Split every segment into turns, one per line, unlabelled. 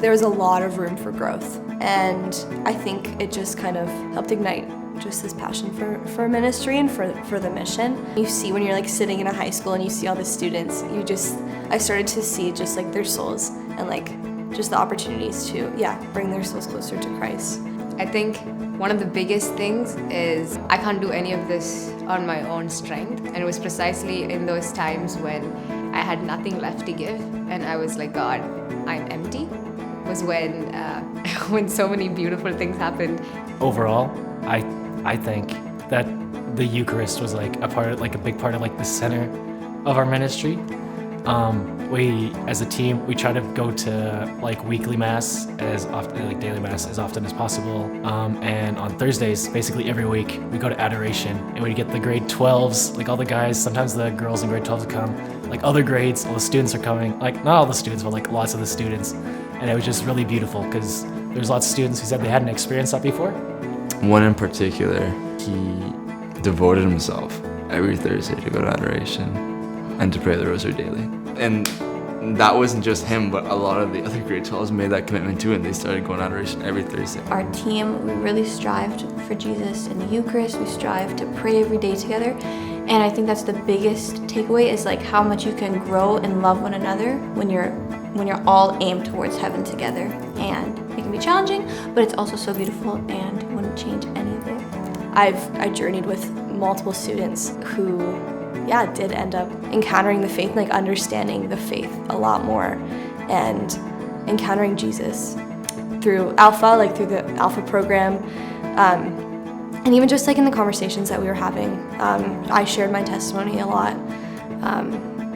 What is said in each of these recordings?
there was a lot of room for growth. And I think it just kind of helped ignite just this passion for ministry and for the mission. You see when you're like sitting in a high school and you see all the students, I started to see just like their souls and like just the opportunities to, bring their souls closer to Christ.
I think one of the biggest things is I can't do any of this on my own strength. And it was precisely in those times when I had nothing left to give and I was like, God, I'm empty, was when when so many beautiful things happened.
Overall, I think that the Eucharist was like a big part of like the center of our ministry. We, as a team, we try to go to like weekly mass as often, like daily mass as often as possible. And on Thursdays, basically every week, we go to adoration and we get the grade 12s, like all the guys, sometimes the girls in grade 12s come, like other grades, all the students are coming, like not all the students, but like lots of the students. And it was just really beautiful because there's lots of students who said they hadn't experienced that before.
One in particular, he devoted himself every Thursday to go to adoration and to pray the rosary daily. And that wasn't just him, but a lot of the other grade 12s made that commitment too, and they started going to adoration every Thursday.
Our team, we really strived for Jesus in the Eucharist. We strive to pray every day together. And I think that's the biggest takeaway is like how much you can grow and love one another when you're all aimed towards heaven together. And it can be challenging, but it's also so beautiful and wouldn't change any of it.
I journeyed with multiple students who did end up encountering the faith, like understanding the faith a lot more and encountering Jesus through Alpha, like through the Alpha program. And even just like in the conversations that we were having, I shared my testimony a lot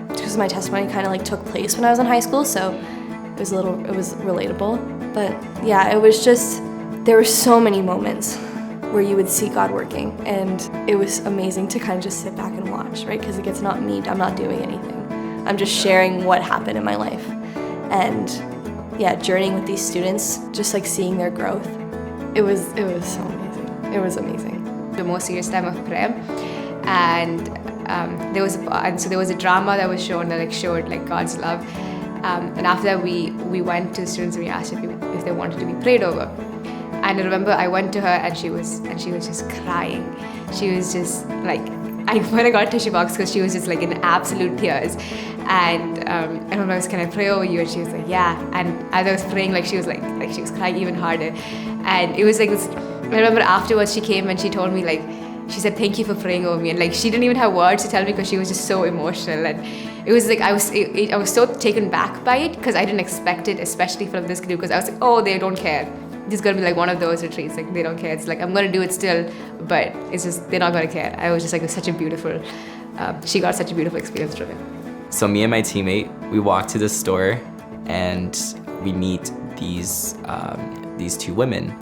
because my testimony kind of like took place when I was in high school, so it was relatable. But it was just, there were so many moments where you would see God working, and it was amazing to kind of just sit back and watch, right? Because it's not me, I'm not doing anything. I'm just sharing what happened in my life. And journeying with these students, just like seeing their growth, it was so amazing. It was amazing.
The most serious time of prayer, and there was a drama that was shown that showed God's love. And after that, we went to the students and we asked if they wanted to be prayed over. And I remember I went to her and she was just crying. She was just like, I went and got a tissue box because she was just like in absolute tears. And I remember I was, can I pray over you? And she was like, yeah. And as I was praying, she was she was crying even harder. And it was like this. I remember afterwards she came and she told me she said, thank you for praying over me. And she didn't even have words to tell me because she was just so emotional. And it was I was so taken back by it because I didn't expect it, especially from this group, because I was like, oh, they don't care. This is going to be one of those retreats, they don't care. It's I'm going to do it still, but it's just, they're not going to care. I was just it was such a beautiful, she got such a beautiful experience from it.
So me and my teammate, we walk to the store and we meet these two women.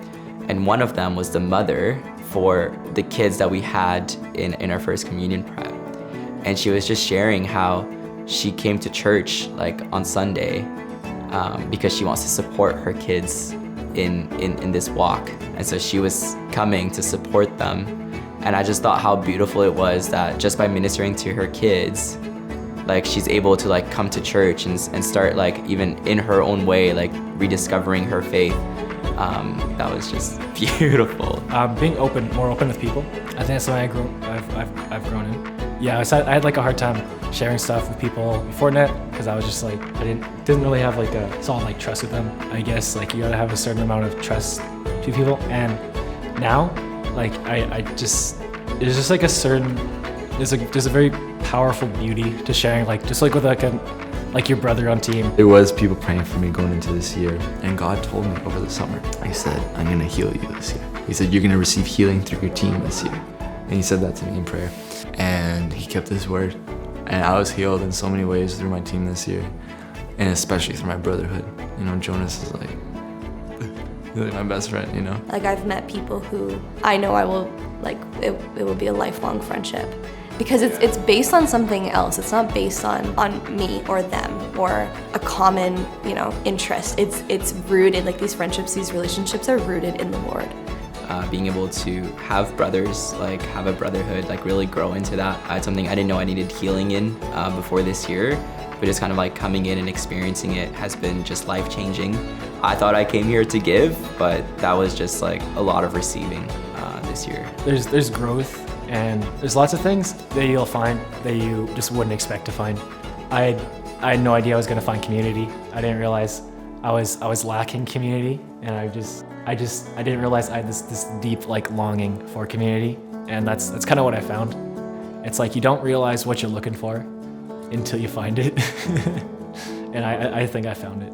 And one of them was the mother for the kids that we had in our first communion prep. And she was just sharing how she came to church on Sunday because she wants to support her kids in this walk. And so she was coming to support them. And I just thought how beautiful it was that just by ministering to her kids, she's able to come to church and start even in her own way rediscovering her faith. That was just beautiful.
Being more open with people. I think that's something I've grown in. Yeah, so I had a hard time sharing stuff with people before net because I was just I didn't really have a solid trust with them. I guess you gotta have a certain amount of trust to people. And now, there's just a certain there's a very powerful beauty to sharing just with your brother on team.
There was people praying for me going into this year, and God told me over the summer, He said, I'm gonna heal you this year. He said, you're gonna receive healing through your team this year. And He said that to me in prayer. And He kept His word. And I was healed in so many ways through my team this year, and especially through my brotherhood. Jonas is really my best friend,
I've met people who I know I will, it will be a lifelong friendship. Because it's based on something else. It's not based on me or them or a common, interest. It's rooted, these friendships, these relationships are rooted in the Lord.
Being able to have brothers, have a brotherhood, really grow into that. It's something I didn't know I needed healing in before this year, but just kind of coming in and experiencing it has been just life-changing. I thought I came here to give, but that was just like a lot of receiving this year.
There's growth, and there's lots of things that you'll find that you just wouldn't expect to find. I had no idea I was gonna find community. I didn't realize I was lacking community, and I didn't realize I had this deep like longing for community, and that's kind of what I found. It's like you don't realize what you're looking for until you find it, and I think I found it.